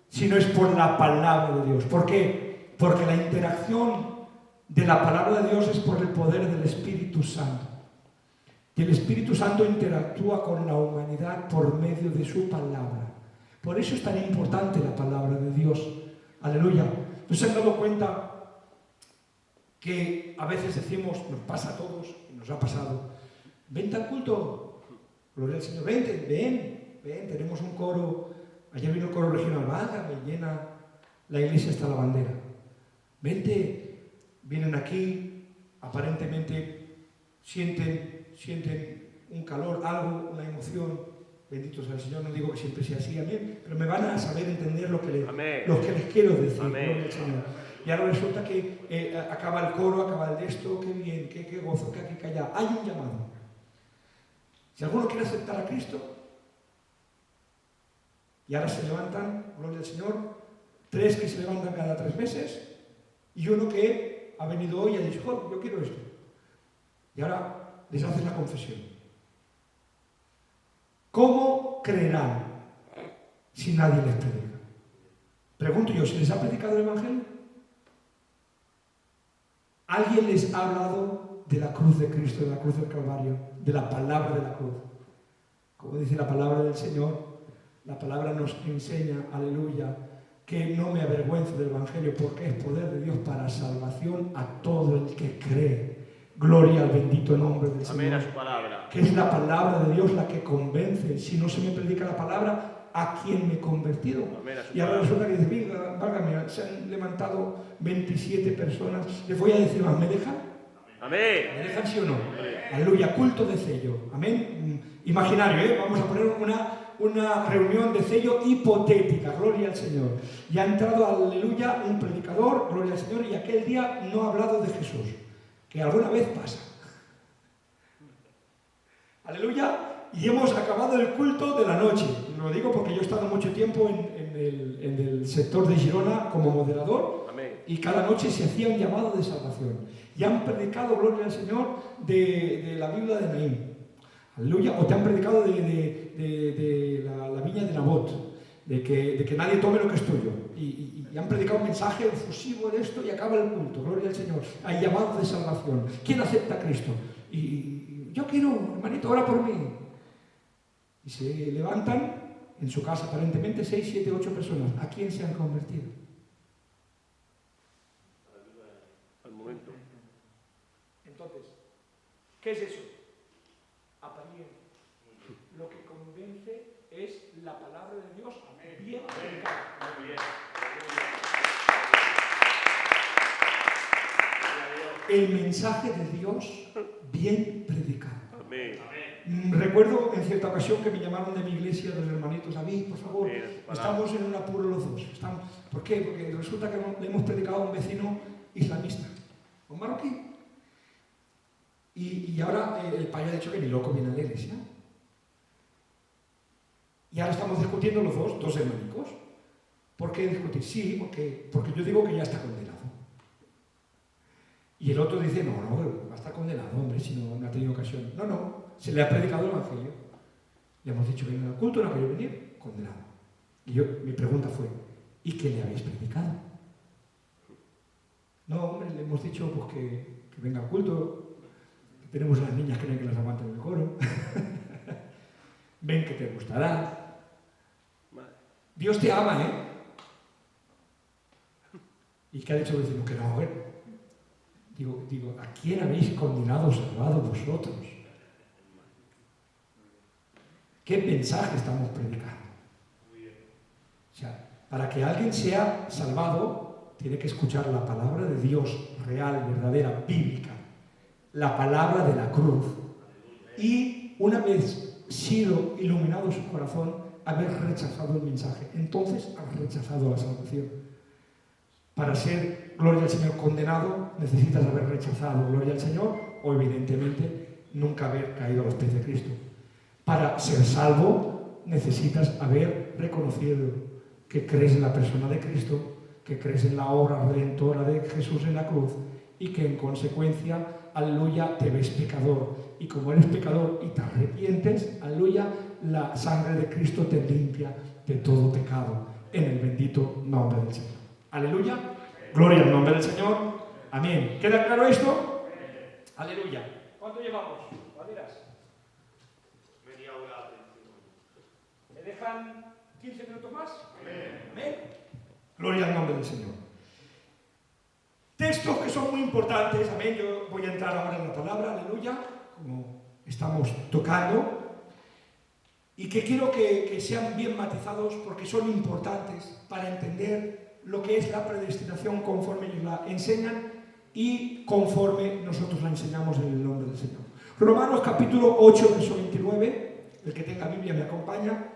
si no es por la palabra de Dios. ¿Por qué? Porque la interacción de la palabra de Dios es por el poder del Espíritu Santo. Y el Espíritu Santo interactúa con la humanidad por medio de su palabra. Por eso es tan importante la palabra de Dios. Aleluya. ¿No se han dado cuenta que a veces decimos, nos pasa a todos, y nos ha pasado, vente al culto, gloria al Señor, vente, ven, tenemos un coro, ayer vino el coro regional, me llena la iglesia hasta la bandera, vente, vienen aquí, aparentemente sienten un calor, algo, una emoción, bendito sea el Señor, no digo que siempre sea así, amén, pero me van a saber entender lo que les quiero decir, gloria al Señor. Y ahora resulta que acaba el coro, acaba el de esto, qué bien, qué gozo, que aquí, que allá. Hay un llamado. Si alguno quiere aceptar a Cristo, y ahora se levantan, gloria al Señor, 3 que se levantan cada 3 meses, y uno que ha venido hoy y ha dicho, yo quiero esto. Y ahora les haces la confesión. ¿Cómo creerán si nadie les predica? Pregunto yo, ¿se les ha predicado el Evangelio? ¿Alguien les ha hablado de la cruz de Cristo, de la cruz del Calvario, de la palabra de la cruz? Como dice la palabra del Señor, la palabra nos enseña, aleluya, que no me avergüenzo del Evangelio porque es poder de Dios para salvación a todo el que cree. Gloria al bendito nombre del Señor. Amén a su palabra. Que es la palabra de Dios la que convence. Si no se me predica la palabra, ¿a quién me he convertido? Y ahora resulta que dice, válgame, se han levantado 27 personas. Les voy a decir más, ¿me dejan? Amén. ¿Me dejan sí o no? Amén. Aleluya, culto de sello. Amén. Imaginario, ¿eh? Vamos a poner una reunión de sello hipotética, gloria al Señor. Y ha entrado, aleluya, un predicador, gloria al Señor, y aquel día no ha hablado de Jesús, que alguna vez pasa. Aleluya. Y hemos acabado el culto de la noche. Lo digo porque yo he estado mucho tiempo en el sector de Girona como moderador. Amén. Y cada noche se hacía un llamado de salvación. Y han predicado, gloria al Señor, de la viuda de Naín. Aleluya. O te han predicado de la viña de Nabot. De que nadie tome lo que es tuyo. Y han predicado un mensaje efusivo de esto y acaba el culto. Gloria al Señor. Hay llamados de salvación. ¿Quién acepta a Cristo? Y yo quiero, hermanito, ora por mí. Y se levantan en su casa aparentemente 6, 7, 8 personas. ¿A quién se han convertido? Al momento. Entonces, ¿qué es eso? Apariencia. Lo que convence es la palabra de Dios bien predicada. Muy bien. El mensaje de Dios bien predicado. Amén. Recuerdo en cierta ocasión que me llamaron de mi iglesia los hermanitos, David, por favor, Mira, estamos en un apuro los dos. ¿Por qué? Porque resulta que le hemos predicado a un vecino islamista, un marroquí. Y ahora el payo ha dicho que ni loco viene a la iglesia. Y ahora estamos discutiendo los dos hermanicos. ¿Por qué discutir? Sí, porque yo digo que ya está condenado. Y el otro dice, no, va a estar condenado, hombre, si no ha tenido ocasión. No, se le ha predicado el Evangelio. Le hemos dicho que viene al culto, no ha querido venir, condenado. Y mi pregunta fue, ¿y qué le habéis predicado? No, hombre, le hemos dicho pues, que venga al culto, que tenemos unas niñas que ven que las aguantan en el coro. Ven que te gustará. Dios te ama, ¿eh? ¿Y qué ha dicho el vecino? Que no, ver. Digo, ¿a quién habéis condenado o salvado vosotros? ¿Qué mensaje estamos predicando? O sea, para que alguien sea salvado, tiene que escuchar la palabra de Dios real, verdadera, bíblica, la palabra de la cruz. Y una vez sido iluminado su corazón, haber rechazado el mensaje. Entonces has rechazado la salvación. Para ser, gloria al Señor, condenado, necesitas haber rechazado gloria al Señor o, evidentemente, nunca haber caído a los pies de Cristo. Para ser salvo, necesitas haber reconocido que crees en la persona de Cristo, que crees en la obra redentora de Jesús en la cruz y que, en consecuencia, aleluya, te ves pecador. Y como eres pecador y te arrepientes, aleluya, la sangre de Cristo te limpia de todo pecado en el bendito nombre del Señor. Aleluya. Gloria al nombre del Señor. Amén. ¿Queda claro esto? Aleluya. ¿Cuánto llevamos? ¿Valeras? Media hora. ¿Me dejan 15 minutos más? Amén. Gloria al nombre del Señor. Textos que son muy importantes. Amén. Yo voy a entrar ahora en la palabra. Aleluya. Como estamos tocando. Y que quiero que sean bien matizados porque son importantes para entender lo que es la predestinación conforme ellos la enseñan y conforme nosotros la enseñamos en el nombre del Señor. Romanos capítulo 8, verso 29, el que tenga Biblia me acompaña,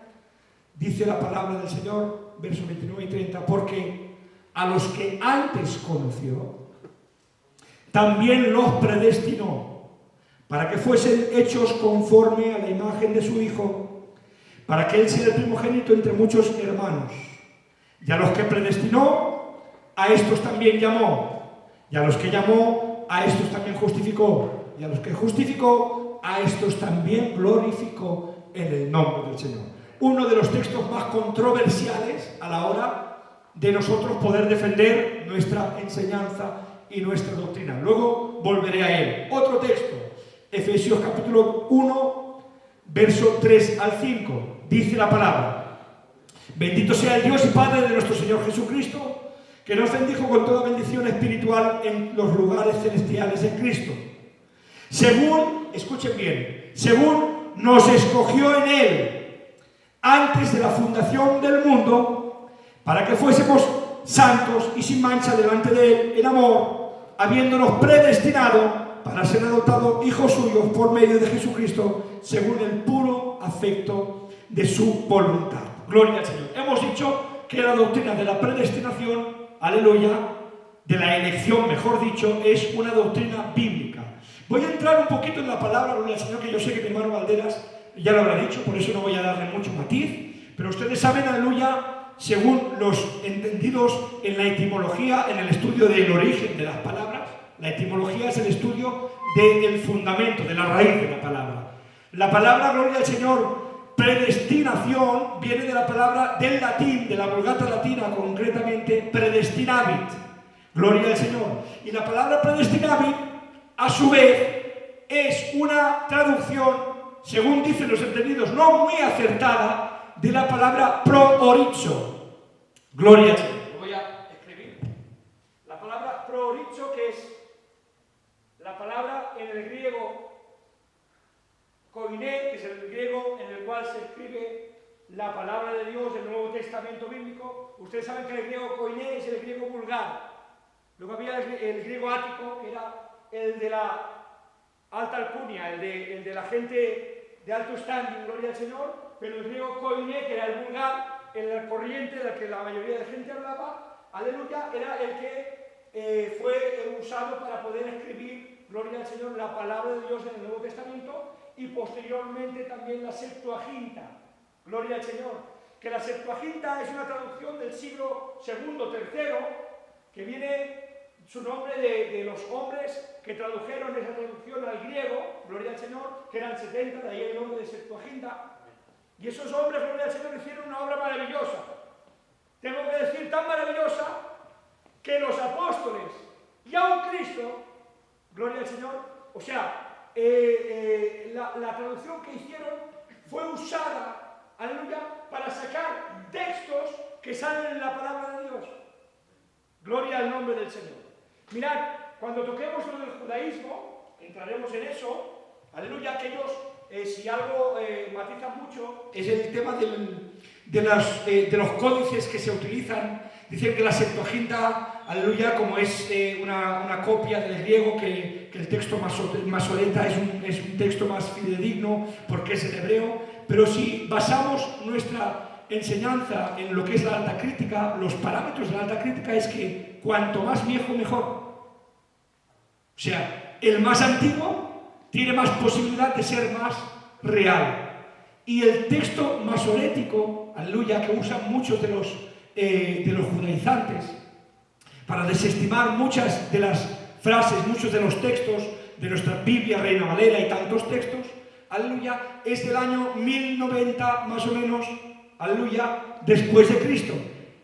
dice la palabra del Señor, versos 29 y 30, porque a los que antes conoció, también los predestinó, para que fuesen hechos conforme a la imagen de su Hijo, para que Él sea el primogénito entre muchos hermanos. Y a los que predestinó, a estos también llamó. Y a los que llamó, a estos también justificó. Y a los que justificó, a estos también glorificó en el nombre del Señor. Uno de los textos más controversiales a la hora de nosotros poder defender nuestra enseñanza y nuestra doctrina. Luego volveré a él. Otro texto, Efesios capítulo 1, verso 3 al 5. Dice la palabra: bendito sea el Dios y Padre de nuestro Señor Jesucristo, que nos bendijo con toda bendición espiritual en los lugares celestiales en Cristo. Según, escuchen bien, según nos escogió en Él antes de la fundación del mundo, para que fuésemos santos y sin mancha delante de Él en amor, habiéndonos predestinado para ser adoptados hijos suyos por medio de Jesucristo, según el puro afecto de su voluntad. Gloria al Señor. Hemos dicho que la doctrina de la predestinación, aleluya, de la elección, mejor dicho, es una doctrina bíblica. Voy a entrar un poquito en la palabra, gloria al Señor, que yo sé que mi hermano Valderas ya lo habrá dicho, por eso no voy a darle mucho matiz, pero ustedes saben, aleluya, según los entendidos en la etimología, en el estudio del origen de las palabras, la etimología es el estudio del fundamento, de la raíz de la palabra. La palabra, gloria al Señor, predestinación, viene de la palabra del latín, de la Vulgata latina, concretamente predestinavit. Gloria al Señor. Y la palabra predestinavit, a su vez, es una traducción, según dicen los entendidos, no muy acertada, de la palabra proorizo. Gloria al Señor. Lo voy a escribir. La palabra proorizo, que es la palabra en el griego koiné, que es el griego en el cual se escribe la palabra de Dios del Nuevo Testamento bíblico. Ustedes saben que el griego koiné es el griego vulgar. Luego había el griego ático, que era el de la alta alcurnia, el de la gente de alto standing, gloria al Señor, pero el griego koiné, que era el vulgar, el corriente del que la mayoría de gente hablaba, aleluya, era el que fue usado para poder escribir, gloria al Señor, la palabra de Dios en el Nuevo Testamento y posteriormente también la Septuaginta, gloria al Señor, que la Septuaginta es una traducción del siglo II, III, que viene su nombre de los hombres que tradujeron esa traducción al griego, gloria al Señor, que eran 70, de ahí el nombre de Septuaginta. Y esos hombres, gloria al Señor, hicieron una obra maravillosa. Tengo que decir, tan maravillosa, que los apóstoles y aun Cristo, gloria al Señor, o sea, la traducción que hicieron fue usada, aleluya, para sacar textos que salen en la palabra de Dios. Gloria al nombre del Señor. Mirad, cuando toquemos lo del judaísmo, entraremos en eso, aleluya, que ellos, si algo matizan mucho, es el tema de los códices que se utilizan. Dicen que la Septuaginta, aleluya, como es una copia del griego, que el texto masoreta es un texto más fidedigno porque es el hebreo, pero si basamos nuestra enseñanza en lo que es la alta crítica, los parámetros de la alta crítica es que cuanto más viejo mejor. O sea, el más antiguo tiene más posibilidad de ser más real. Y el texto masorético, aleluya, que usan muchos de los judaizantes para desestimar muchas de las frases, muchos de los textos de nuestra Biblia, Reina Valera y tantos textos, aleluya, es del año 1090 más o menos, aleluya, después de Cristo.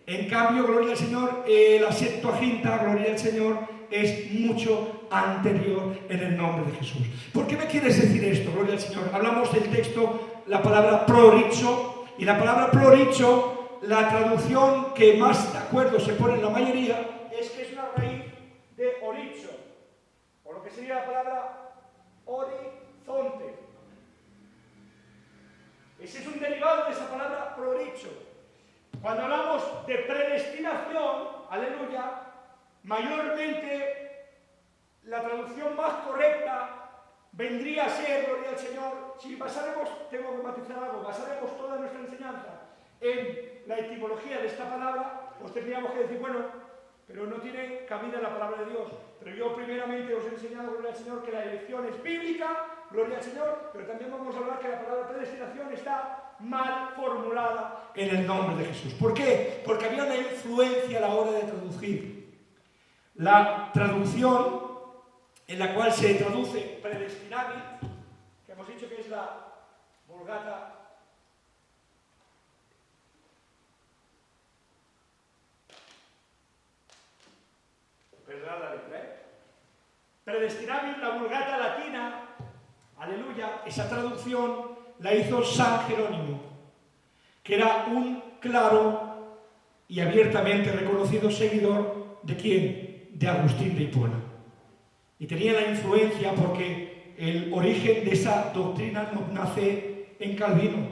En cambio, gloria al Señor, la Septuaginta, gloria al Señor, es mucho anterior en el nombre de Jesús. ¿Por qué me quieres decir esto, gloria al Señor? Hablamos del texto, la palabra prorizo, y la palabra prorizo, la traducción que más de acuerdo se pone en la mayoría, es que es una raíz de orizo, o lo que sería la palabra horizonte. Ese es un derivado de esa palabra prorizo. Cuando hablamos de predestinación, aleluya, mayormente la traducción más correcta vendría a ser, gloria al Señor, si basaremos, tengo que matizar algo, basaremos toda nuestra enseñanza en la etimología de esta palabra, pues tendríamos que decir, bueno, pero no tiene cabida la palabra de Dios. Pero yo primeramente os he enseñado, gloria al Señor, que la elección es bíblica, gloria al Señor, pero también vamos a hablar que la palabra predestinación está mal formulada en el nombre de Jesús. ¿Por qué? Porque había una influencia a la hora de traducir. La traducción en la cual se traduce predestinavit, que hemos dicho que es la Vulgata predestinavit, la Vulgata latina, aleluya, esa traducción la hizo San Jerónimo, que era un claro y abiertamente reconocido seguidor ¿de quién? De Agustín de Hipona. Y tenía la influencia porque el origen de esa doctrina no nace en Calvino,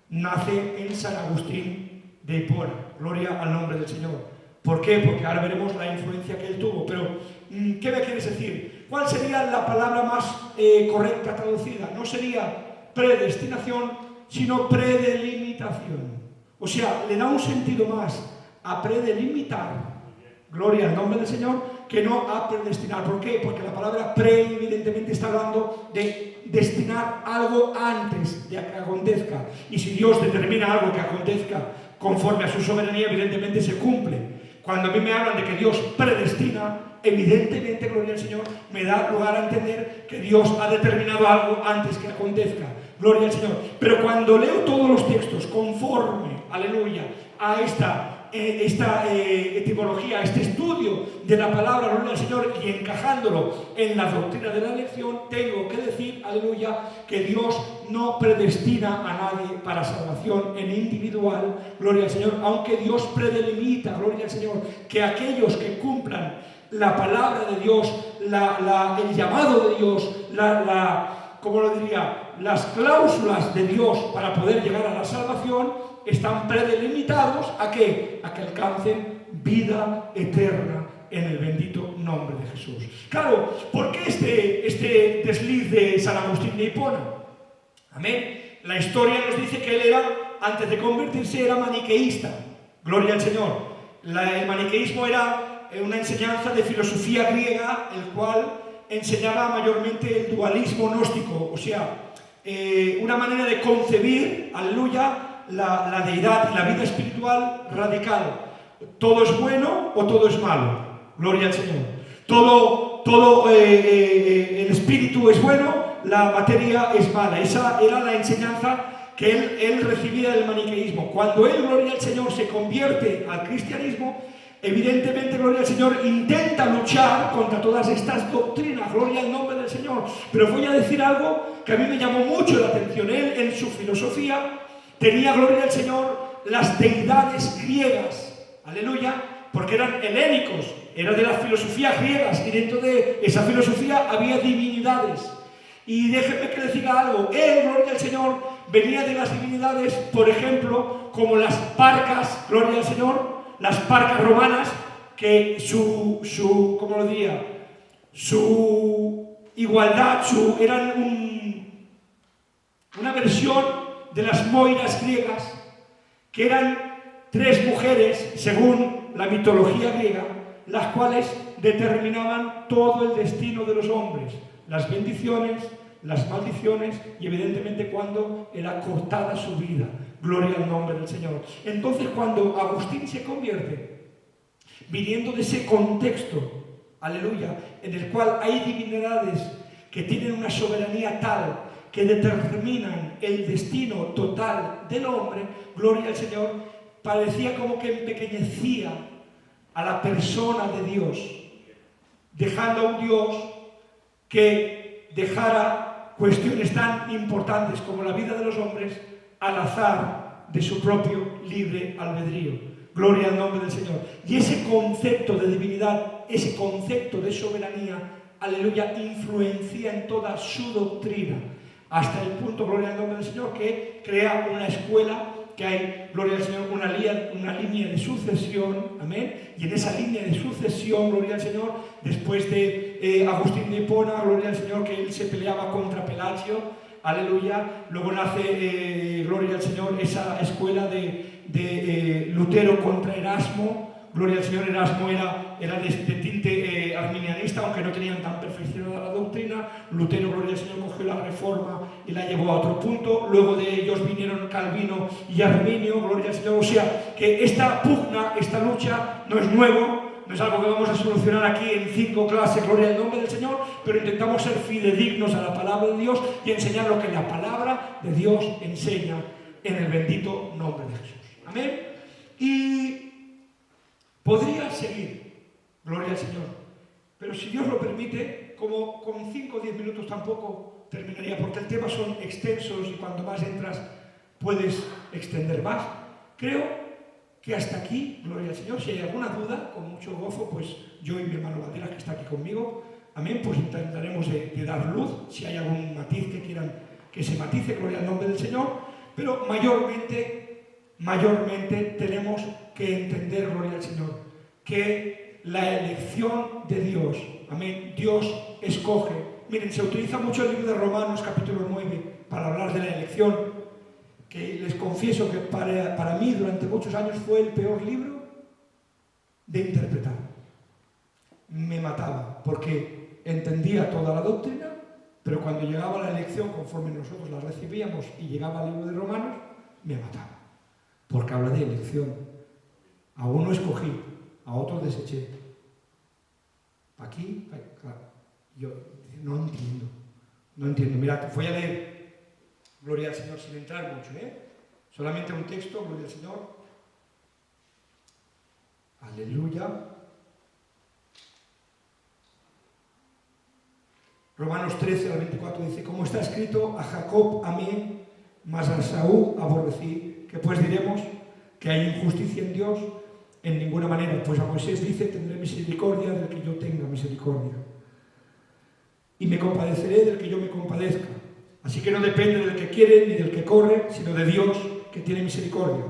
nace en San Agustín de Hipona. Gloria al nombre del Señor. ¿Por qué? Porque ahora veremos la influencia que él tuvo. Pero, ¿qué me quieres decir? ¿Cuál sería la palabra más correcta traducida? No sería predestinación, sino predelimitación. O sea, le da un sentido más a predelimitar, gloria al nombre del Señor, que no a predestinar. ¿Por qué? Porque la palabra pre evidentemente está hablando de destinar algo antes de que acontezca. Y si Dios determina algo que acontezca conforme a su soberanía, evidentemente se cumple. Cuando a mí me hablan de que Dios predestina, evidentemente, gloria al Señor, me da lugar a entender que Dios ha determinado algo antes que acontezca. Gloria al Señor. Pero cuando leo todos los textos conforme, aleluya, a esta etimología, este estudio de la palabra, gloria al Señor, y encajándolo en la doctrina de la elección, tengo que decir, aleluya, que Dios no predestina a nadie para salvación en individual, gloria al Señor, aunque Dios predelimita, gloria al Señor, que aquellos que cumplan la palabra de Dios, el llamado de Dios, ¿cómo lo diría? Las cláusulas de Dios para poder llegar a la salvación están predelimitados ¿a qué? A que alcancen vida eterna en el bendito nombre de Jesús. Claro, ¿por qué este desliz de San Agustín de Hipona? Amén. La historia nos dice que él era, antes de convertirse, era maniqueísta. Gloria al Señor. El maniqueísmo era una enseñanza de filosofía griega, el cual enseñaba mayormente el dualismo gnóstico, o sea, una manera de concebir, aleluya, la deidad y la vida espiritual radical. Todo es bueno o todo es malo. Gloria al Señor. Todo el espíritu es bueno, la materia es mala. Esa era la enseñanza que él recibía del maniqueísmo. Cuando él, gloria al Señor, se convierte al cristianismo, evidentemente, gloria al Señor, intenta luchar contra todas estas doctrinas, gloria al nombre del Señor. Pero voy a decir algo que a mí me llamó mucho la atención. Él, en su filosofía, tenía, gloria al Señor, las deidades griegas, aleluya, porque eran helénicos, era de las filosofías griegas, y dentro de esa filosofía había divinidades. Y déjenme que les diga algo, él, gloria al Señor, venía de las divinidades, por ejemplo, como las parcas, gloria al Señor, las parcas romanas, que ¿cómo lo diría? Su igualdad, eran una versión de las moiras griegas, que eran 3 mujeres, según la mitología griega, las cuales determinaban todo el destino de los hombres, las bendiciones, las maldiciones y evidentemente cuando era cortada su vida. Gloria al nombre del Señor. Entonces, cuando Agustín se convierte, viniendo de ese contexto, aleluya, en el cual hay divinidades que tienen una soberanía tal que determinan el destino total del hombre, gloria al Señor, parecía como que empequeñecía a la persona de Dios, dejando a un Dios que dejara cuestiones tan importantes como la vida de los hombres al azar de su propio libre albedrío. Gloria al nombre del Señor. Y ese concepto de divinidad, ese concepto de soberanía, aleluya, influencia en toda su doctrina, hasta el punto, gloria al nombre del Señor, que crea una escuela, que hay, gloria al Señor, una línea de sucesión, amén, y en esa línea de sucesión, gloria al Señor, después de Agustín de Hipona, gloria al Señor, que él se peleaba contra Pelagio, aleluya, luego nace, gloria al Señor, esa escuela de Lutero contra Erasmo. Gloria al Señor. Erasmo era de tinte arminianista, aunque no tenían tan perfeccionada la doctrina. Lutero, gloria al Señor, cogió la reforma y la llevó a otro punto. Luego de ellos vinieron Calvino y Arminio, gloria al Señor. O sea, que esta pugna, esta lucha, no es nuevo, no es algo que vamos a solucionar aquí en 5 clases, gloria al nombre del Señor, pero intentamos ser fidedignos a la palabra de Dios y enseñar lo que la palabra de Dios enseña en el bendito nombre de Jesús. Amén. Y podría seguir, gloria al Señor, pero si Dios lo permite, como con 5 o 10 minutos tampoco terminaría, porque el tema son extensos y cuanto más entras puedes extender más. Creo que hasta aquí, gloria al Señor. Si hay alguna duda, con mucho gozo, pues yo y mi hermano Banderas, que está aquí conmigo, amén, pues intentaremos de dar luz, si hay algún matiz que quieran que se matice, gloria al nombre del Señor, pero mayormente tenemos que entender, gloria al Señor, que la elección de Dios, amén, Dios escoge. Miren, se utiliza mucho el libro de Romanos capítulo 9 para hablar de la elección, que les confieso que para mí durante muchos años fue el peor libro de interpretar. Me mataba, porque entendía toda la doctrina, pero cuando llegaba la lección, conforme nosotros la recibíamos y llegaba al libro de Romanos, me mataba, porque habla de elección. A uno escogí, a otro deseché. Aquí, claro, yo no entiendo. Mirad, voy a leer, gloria al Señor, sin entrar mucho, solamente un texto, gloria al Señor. Aleluya. Romanos 13 al 24 dice: como está escrito, a Jacob amé, mas a Esaú aborrecí. ¿Qué pues diremos? ¿Que hay injusticia en Dios? En ninguna manera. Pues a Moisés dice: tendré misericordia del que yo tenga misericordia, y me compadeceré del que yo me compadezca. Así que no depende del que quiere ni del que corre, sino de Dios, que tiene misericordia.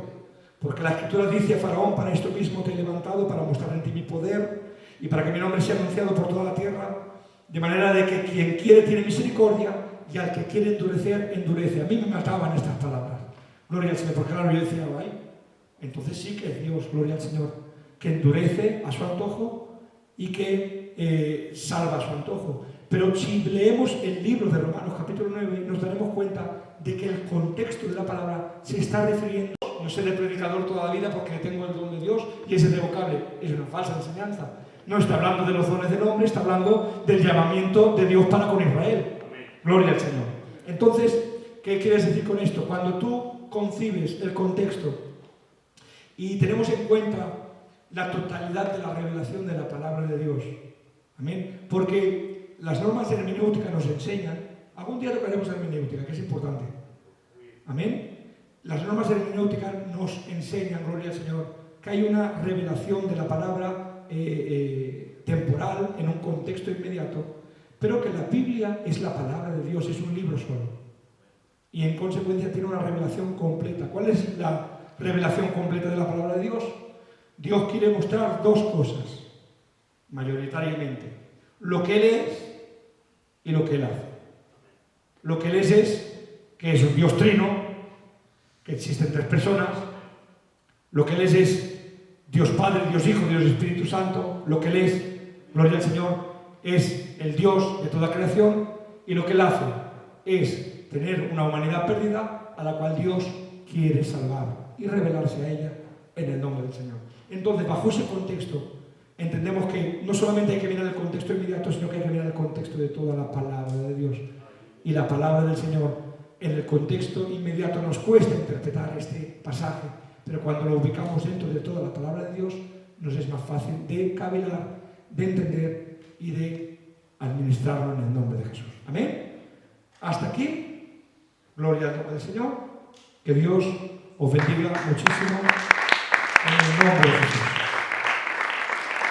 Porque la Escritura dice a Faraón: para esto mismo te he levantado, para mostrar en ti mi poder, y para que mi nombre sea anunciado por toda la tierra. De manera de que quien quiere tiene misericordia, y al que quiere endurecer, endurece. A mí me mataban estas palabras. Gloria al Señor, porque claro, yo decía, ay, entonces sí que es Dios, gloria al Señor, que endurece a su antojo y que salva a su antojo. Pero si leemos el libro de Romanos capítulo 9, nos daremos cuenta de que el contexto de la palabra se está refiriendo, no ser el predicador toda la vida porque tengo el don de Dios y es irrevocable. Es una falsa enseñanza. No está hablando de los dones del hombre, está hablando del llamamiento de Dios para con Israel. Gloria al Señor. Entonces, ¿qué quieres decir con esto? Cuando tú concibes el contexto y tenemos en cuenta la totalidad de la revelación de la palabra de Dios, amén, porque las normas de hermenéutica nos enseñan, algún día tocaremos hermenéutica, que es importante, amén, las normas de hermenéutica nos enseñan, gloria al Señor, que hay una revelación de la palabra temporal en un contexto inmediato, pero que la Biblia es la palabra de Dios, es un libro solo, y en consecuencia tiene una revelación completa. ¿Cuál es la revelación completa de la palabra de Dios? Dios quiere mostrar dos cosas, mayoritariamente: lo que Él es y lo que Él hace. Lo que Él es que es un Dios trino, que existen tres personas. Lo que Él es Dios Padre, Dios Hijo, Dios Espíritu Santo. Lo que Él es, gloria al Señor, es el Dios de toda creación. Y lo que Él hace es tener una humanidad perdida a la cual Dios quiere salvar y revelarse a ella en el nombre del Señor. Entonces, bajo ese contexto, entendemos que no solamente hay que mirar el contexto inmediato, sino que hay que mirar el contexto de toda la palabra de Dios. Y la palabra del Señor, en el contexto inmediato, nos cuesta interpretar este pasaje, pero cuando lo ubicamos dentro de toda la palabra de Dios, nos es más fácil de cavilar, de entender y de administrarlo en el nombre de Jesús. Amén. Hasta aquí, gloria al nombre del Señor. Que Dios os bendiga muchísimo en el nombre de Jesús.